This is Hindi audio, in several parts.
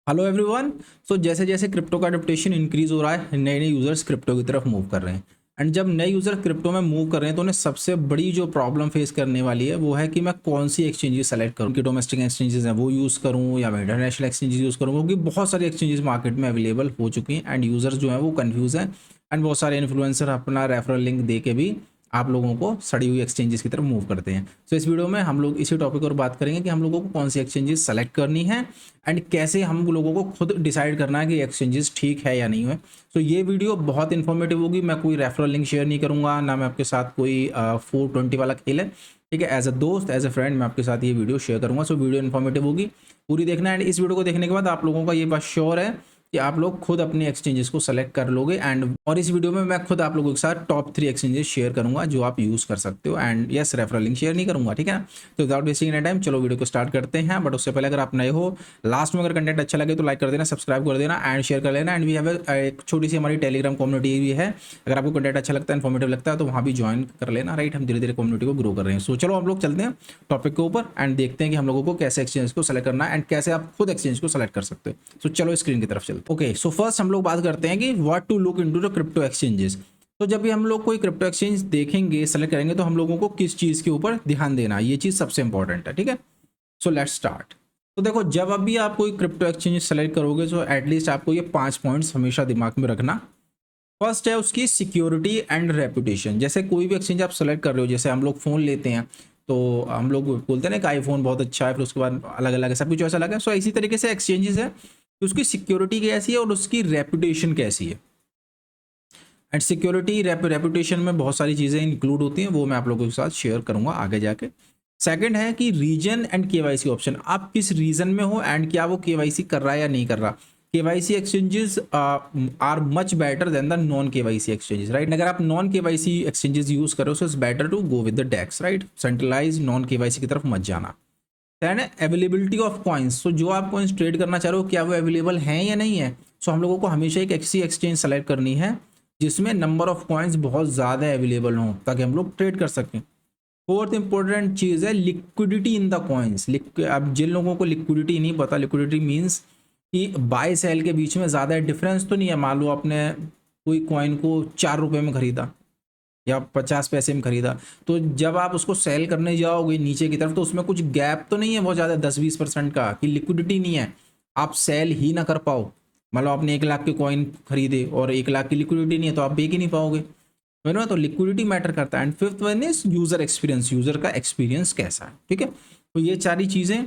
Hello everyone. सो जैसे जैसे क्रिप्टो का अडोप्टेशन इंक्रीज हो रहा है, नए नए यूजर्स क्रिप्टो की तरफ मूव कर रहे हैं। एंड जब नए यूजर क्रिप्टो में मूव कर रहे हैं तो उन्हें सबसे बड़ी जो प्रॉब्लम फेस करने वाली है वो है कि मैं कौन सी एक्सचेंजेस सेलेक्ट करूं, कि डोमेस्टिक एक्सचेंजेस हैं वो यूज़ करूं या मैं इंटरनेशनल एक्सचेंजेस यूज़ करूं, क्योंकि बहुत सारी एक्सचेंजेस मार्केट में अवेलेबल हो चुकी हैं एंड यूजर्स जो हैं वो कंफ्यूज हैं। एंड बहुत सारे इन्फ्लुएंसर अपना रेफरल लिंक दे के भी आप लोगों को सड़ी हुई एक्सचेंजेस की तरफ मूव करते हैं। तो इस वीडियो में हम लोग इसी टॉपिक पर बात करेंगे कि हम लोगों को कौन सी एक्सचेंजेस सेलेक्ट करनी है एंड कैसे हम लोगों को खुद डिसाइड करना है कि एक्सचेंजेस ठीक है या नहीं है। तो ये वीडियो बहुत इन्फॉर्मेटिव होगी। मैं कोई रेफरल लिंक शेयर नहीं करूंगा, ना मैं आपके साथ कोई 420 वाला खेल है। ठीक है, एज अ दोस्त एज अ फ्रेंड मैं आपके साथ ये वीडियो शेयर करूंगा। सो वीडियो इन्फॉर्मेटिव होगी, पूरी देखना है। एंड इस वीडियो को देखने के बाद आप लोगों का ये बात श्योर है कि आप लोग खुद अपने एक्सचेंजेस को सेलेक्ट कर लोगे। एंड और इस वीडियो में मैं खुद आप लोगों के साथ टॉप 3 एक्सचेंजेस शेयर करूंगा जो आप यूज कर सकते हो। And yes, referral link share नहीं करूंगा, ठीक है। तो विदाउट वेस्टिंग एनी टाइम चलो वीडियो को स्टार्ट करते हैं। बट उससे पहले अगर आप नए हो, लास्ट में अगर कंटेंट अच्छा लगे तो लाइक कर देना, सब्सक्राइब कर देना एंड शेयर कर लेना। एंड वी हैव एक छोटी सी हमारी टेलीग्राम कम्युनिटी भी है। अगर आपको कंटेंट अच्छा लगता है, इन्फॉर्मेटिव लगता है तो वहाँ भी ज्वाइन कर लेना, राइट। हम धीरे धीरे कम्युनिटी को ग्रो कर रहे हैं। सो चलो हम लोग चलते हैं टॉपिक के ऊपर एंड देखते हैं कि हम लोगों को कैसे एक्सचेंज को सेलेक्ट करना है एंड कैसे आप खुद एक्सचेंज को सेलेक्ट कर सकते हो। सो चलो स्क्रीन की तरफ चलते हैं। ओके, सो फर्स्ट हम लोग बात करते हैं कि what to look into the crypto exchanges. तो जब भी हम लोग कोई क्रिप्टो एक्सचेंज देखेंगे, सेलेक्ट करेंगे, तो हम लोगों को किस चीज़ के ऊपर ध्यान देना है, ये चीज़ सबसे इंपॉर्टेंट है, ठीक है। So let's start. तो देखो, जब अभी आप कोई क्रिप्टो एक्सचेंज सेलेक्ट करोगे तो एटलीस्ट आपको ये 5 पॉइंट्स हमेशा दिमाग में रखना। फर्स्ट है उसकी सिक्योरिटी एंड रेपुटेशन। जैसे कोई भी एक्सचेंज आप सेलेक्ट कर रहे हो, जैसे हम लोग फ़ोन लेते हैं तो हम लोग बोलते हैं ना कि आईफोन बहुत अच्छा है, फिर उसके बाद अलग अलग है, सब कुछ ऐसा अलग है। सो इसी तरीके से एक्सचेंजेस है कि उसकी सिक्योरिटी कैसी है और उसकी रेपुटेशन कैसी है। एंड सिक्योरिटी रेपुटेशन में बहुत सारी चीज़ें इंक्लूड होती हैं, वो मैं आप लोगों के साथ शेयर करूंगा आगे जाके। सेकंड है कि रीजन एंड केवाईसी ऑप्शन। आप किस रीजन में हो एंड क्या वो केवाईसी कर रहा है या नहीं कर रहा। KYC exchanges are much better than the non KYC exchanges, right. अगर आप नॉन केवाईसी एक्सचेंजेस यूज करो so it's better to go with the DEX, right. Centralize non KYC की तरफ मत जाना। Then availability of coins. So जो आप कॉइन्स ट्रेड करना चाह रहे हो क्या वो अवेलेबल हैं या नहीं है। सो हम लोगों को हमेशा एक ऐसी एक्सचेंज सेलेक्ट करनी है जिसमें नंबर ऑफ कॉइन्स बहुत ज़्यादा अवेलेबल हों ताकि हम लोग ट्रेड कर सकें। फोर्थ इंपॉर्टेंट चीज़ है लिक्विडिटी इन द कॉइन्स। अब जिन लोगों को लिक्विडिटी नहीं पता, लिक्विडिटी मीन्स कि बाय सेल के बीच में ज़्यादा डिफरेंस तो नहीं है। मान लो आपने कोई कॉइन को 4 रुपये में खरीदा या 50 पैसे में खरीदा, तो जब आप उसको सेल करने जाओगे नीचे की तरफ तो उसमें कुछ गैप तो नहीं है बहुत ज़्यादा 10-20% का, कि लिक्विडिटी नहीं है, आप सेल ही ना कर पाओ। मतलब आपने 1 लाख के कॉइन खरीदे और 1 लाख की लिक्विडिटी नहीं है तो आप बेच ही नहीं पाओगे, है ना। तो लिक्विडिटी मैटर करता है। And fifth one is user experience. User का एक्सपीरियंस कैसा है, ठीक है। तो ये सारी चीज़ें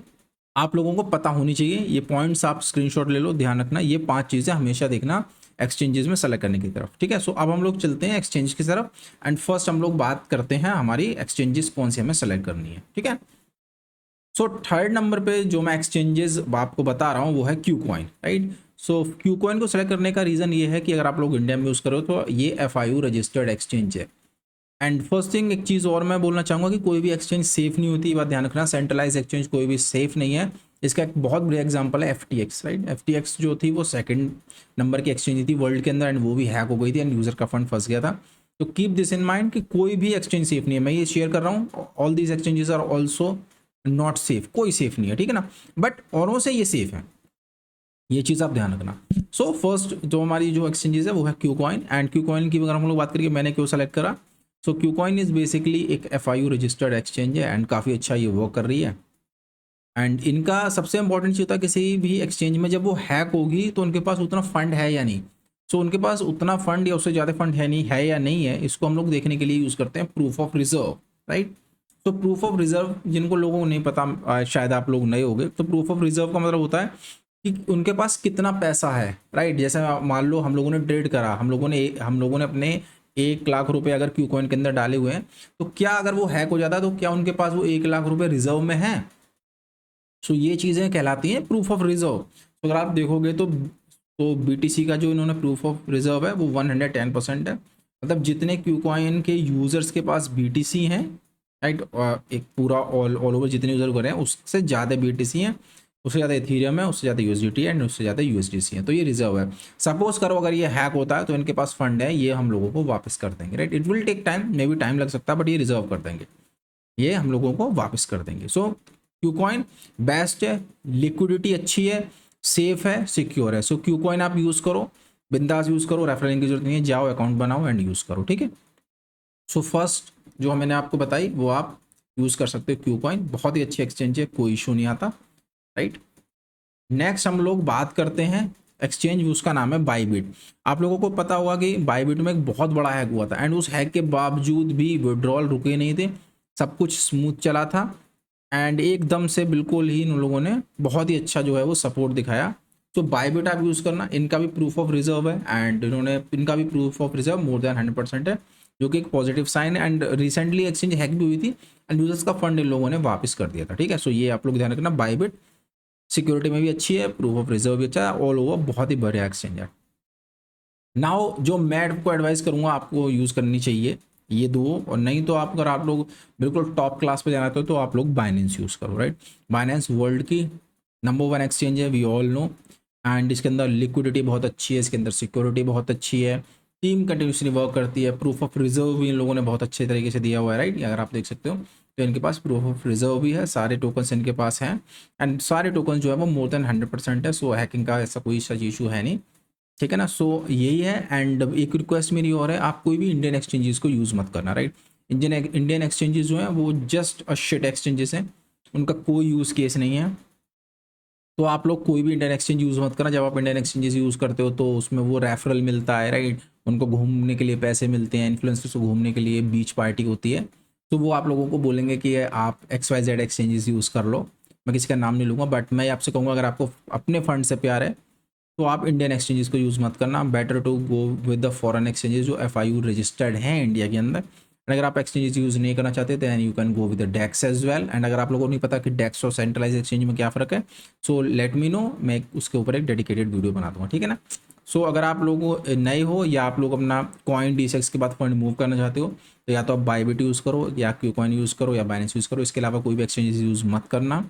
आप लोगों को पता होनी चाहिए। ये पॉइंट्स आप स्क्रीनशॉट ले लो, ध्यान रखना। ये 5 चीज़ें हमेशा देखना एक्सचेंजेस में सेलेक्ट करने की तरफ, ठीक है। सो अब हम लोग चलते हैं एक्सचेंज की तरफ एंड फर्स्ट हम लोग बात करते हैं हमारी एक्सचेंजेस कौन सी हमें सेलेक्ट करनी है, ठीक है। सो थर्ड नंबर पे जो मैं एक्सचेंजेस आपको बता रहा हूँ वो है क्यू कॉइन, राइट। सो क्यू कॉइन को सेलेक्ट करने का रीज़न ये है कि अगर आप लोग इंडिया में यूज़ करो तो ये FIU रजिस्टर्ड एक्सचेंज है। एंड फर्स्ट थिंग, एक चीज़ और मैं बोलना चाहूँगा कि कोई भी एक्सचेंज सेफ नहीं होती, ये बात ध्यान रखना। सेंट्रलाइज एक्सचेंज कोई भी सेफ नहीं है। इसका एक बहुत बड़ा एग्जांपल है FTX, राइट। FTX जो थी वो सेकंड नंबर की एक्सचेंज थी वर्ल्ड के अंदर एंड वो भी हैक हो गई थी एंड यूज़र का फंड फंस गया था। तो कीप दिस इन माइंड कि कोई भी एक्सचेंज सेफ नहीं है। मैं ये शेयर कर रहा हूँ, all these exchanges are also not safe. कोई सेफ नहीं है, ठीक है ना, बट औरों से ये सेफ है, ये चीज़ आप ध्यान रखना। सो फर्स्ट जो हमारी जो एक्सचेंजेस है वो है Q coin. And Q coin की अगर हम लोग बात करेंगे मैंने क्यों सेलेक्ट करा। सो क्यू कॉइन इज बेसिकली एक FIU रजिस्टर्ड एक्सचेंज है एंड काफ़ी अच्छा ये वर्क कर रही है। एंड इनका सबसे इंपॉर्टेंट चीज़ होता है किसी भी एक्सचेंज में जब वो हैक होगी तो उनके पास उतना फंड है या नहीं। सो उनके पास उतना फंड या उससे ज़्यादा फंड है नहीं, है या नहीं है, इसको हम लोग देखने के लिए यूज़ करते हैं प्रूफ ऑफ रिजर्व, राइट। तो प्रूफ ऑफ रिजर्व जिनको लोगों को नहीं पता, शायद आप लोग नए होंगे, तो प्रूफ ऑफ रिजर्व का मतलब होता है कि उनके पास कितना पैसा है, राइट। जैसे मान लो हम लोगों ने ट्रेड करा, हम लोगों ने अपने 1 लाख रुपए अगर क्यू कॉइन के अंदर डाले हुए हैं, तो क्या अगर वो हैक हो जाता है तो क्या उनके पास वो 1 लाख रुपए रिजर्व में है। सो ये चीज़ें कहलाती हैं प्रूफ ऑफ रिजर्व। तो अगर आप देखोगे तो BTC का जो इन्होंने प्रूफ ऑफ रिजर्व है वो 110% है। मतलब जितने क्यू कॉइन के यूजर्स के पास BTC हैं, राइट, एक पूरा ऑल ओवर जितने यूजर कर रहे हैं उससे ज़्यादा BTC हैं, उससे ज़्यादा एथीरियम है, उससे ज़्यादा USDT है एंड उससे ज़्यादा USDC है। तो ये रिजर्व है। सपोज करो अगर ये हैक होता है तो इनके पास फंड है, ये हम लोगों को वापस कर देंगे, right. It will take time, मे भी टाइम लग सकता है, बट ये रिजर्व कर देंगे, ये हम लोगों को वापस कर देंगे। सो क्यूकॉइन बेस्ट है, लिक्विडिटी अच्छी है सेफ है, सिक्योर है। सो क्यू कॉइन आप यूज़ करो, बिंदास यूज़ करो, रेफरल लिंक की जरूरत नहीं है, जाओ अकाउंट बनाओ एंड यूज़ करो, ठीक है। सो फर्स्ट जो मैंने आपको बताई वो आप यूज़ कर सकते हो क्यू कॉइन, बहुत ही अच्छी एक्सचेंज है, कोई इशू नहीं आता, राइट। नेक्स्ट हम लोग बात करते हैं एक्सचेंज, उसका नाम है बाईबिट। आप लोगों को पता होगा कि बाईबिट में एक बहुत बड़ा हैक हुआ था एंड उस हैक के बावजूद भी विड्रॉल रुके नहीं थे, सब कुछ स्मूथ चला था एंड एकदम से बिल्कुल ही इन लोगों ने बहुत ही अच्छा जो है वो सपोर्ट दिखाया। तो बाईबिट आप यूज़ करना, इनका भी प्रूफ ऑफ रिजर्व है एंड इनका भी proof of reserve more than 100% है, जो कि एक पॉजिटिव साइन है। एंड रिसेंटली एक्सचेंज हैक भी हुई थी एंड यूजर्स का फंड इन लोगों ने वापस कर दिया था, ठीक है। सो ये आप लोग ध्यान रखना, बाईबिट सिक्योरिटी में भी अच्छी है, प्रूफ ऑफ रिजर्व भी अच्छा है, ऑल ओवर बहुत ही बढ़िया एक्सचेंज है। नाउ जो मैं आपको एडवाइस करूंगा आपको यूज़ करनी चाहिए ये दो, और नहीं तो आप अगर आप लोग बिल्कुल टॉप क्लास पे जाना चाहते हो तो आप लोग बाइनेंस यूज़ करो, राइट। बाइनेंस वर्ल्ड की नंबर 1 एक्सचेंज है, वी ऑल नो, एंड इसके अंदर लिक्विडिटी बहुत अच्छी है, इसके अंदर सिक्योरिटी बहुत अच्छी है, टीम कंटिन्यूसली वर्क करती है, प्रूफ ऑफ रिजर्व भी इन लोगों ने बहुत अच्छे तरीके से दिया हुआ है, राइट। अगर आप देख सकते हो तो इनके पास प्रूफ ऑफ रिजर्व भी है, सारे टोकन्स इनके पास हैं एंड सारे टोकन जो है वो मोर देन 100% है। सो हैकिंग का ऐसा कोई सच इशू है नहीं, ठीक है ना। सो यही है। एंड एक रिक्वेस्ट मेरी और है, आप कोई भी इंडियन एक्सचेंजेस को यूज़ मत करना, राइट। इंडियन एक्सचेंजेस जो हैं वो जस्ट अ शिट एक्सचेंजेस हैं, उनका कोई यूज़ केस नहीं है। तो आप लोग कोई भी इंडियन एक्सचेंज यूज़ मत करना। जब आप इंडियन एक्सचेंजेस यूज़ करते हो तो उसमें वो रेफरल मिलता है, राइट, उनको घूमने के लिए पैसे मिलते हैं, इन्फ्लुएंसर्स को घूमने के लिए बीच पार्टी होती है, तो वो आप लोगों को बोलेंगे कि आप XYZ एक्सचेंजेस यूज़ कर लो। मैं किसी का नाम नहीं लूँगा, बट मैं आपसे कहूँगा अगर आपको अपने फंड से प्यार है तो आप इंडियन एक्सचेंजेस को यूज़ मत करना, better to go with the foreign exchanges जो FIU रजिस्टर्ड हैं इंडिया के अंदर। एंड अगर आप एक्सचेंजेस यूज़ नहीं करना चाहते then you can go with the DEX as well. And अगर आप लोगों को नहीं पता कि डेक्स और सेंट्रलाइज एक्सचेंज में क्या फ़र्क है, सो लेट मी नो, मैं उसके ऊपर एक डेडिकेटेड वीडियो बना दूँगा, ठीक है ना। सो अगर आप लोग नए हो या आप लोग अपना कॉइन DCX के बाद फंड मूव करना चाहते हो तो या तो आप बाईबिट यूज़ करो या क्यू कॉइन यूज़ करो या बाइनेंस यूज़ करो, इसके अलावा कोई भी एक्सचेंजेस यूज़ मत करना।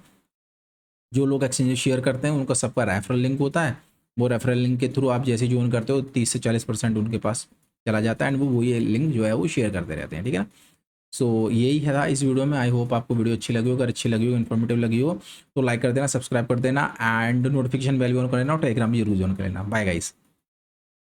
जो लोग एक्सचेंजेस शेयर करते हैं उनका सबका रेफरल लिंक होता है, वो रेफरल लिंक के थ्रू आप जैसे ज्वाइन करते हो 30 से 40% उनके पास चला जाता है एंड वो ये लिंक जो है वो शेयर करते रहते हैं, ठीक है ना। सो यही है था इस वीडियो में। आई होप आपको वीडियो अच्छी लगी हो, अगर अच्छी लगी हो, इन्फॉर्मेटिव लगी हो तो लाइक कर देना, सब्सक्राइब कर देना एंड नोटिफिकेशन बेल भी ऑन कर लेना और टेलीग्राम भी जरूर ज्वाइन कर लेना। Bye guys.